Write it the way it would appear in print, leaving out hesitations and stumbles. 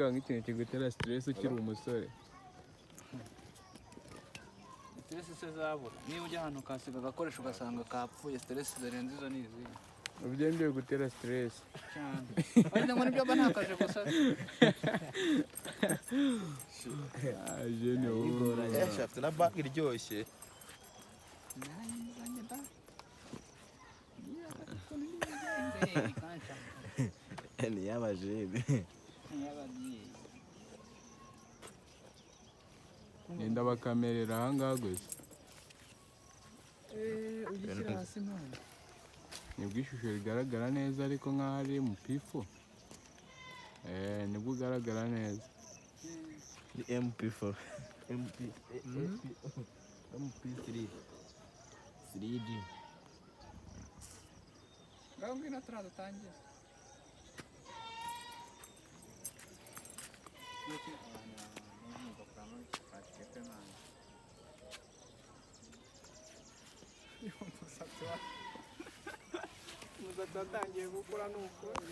nk'ikintu kigutera stress ukiri umusore. Stress se zabura niba ujya ahantu ukasiga agakoresho ugasanga kapfuye, stress zirenze izo n'izi. Ubyendeye gutera stress cyane ariko ngo nibyo banakaje gusa. aje ni wowe Shafte na bag iryoshye. Ni y'abajebe. Nenda bakamerera ahangaha gusa. Ugishyira hasi none Nibwo ishusho rigaragara neza ariko nk'aho ari mu pifu. Nibwo ugaragara neza. Ni MP4. MP3. 3G. ngaho ngwino turadutangira. Umusatsi watangiye gukura nuko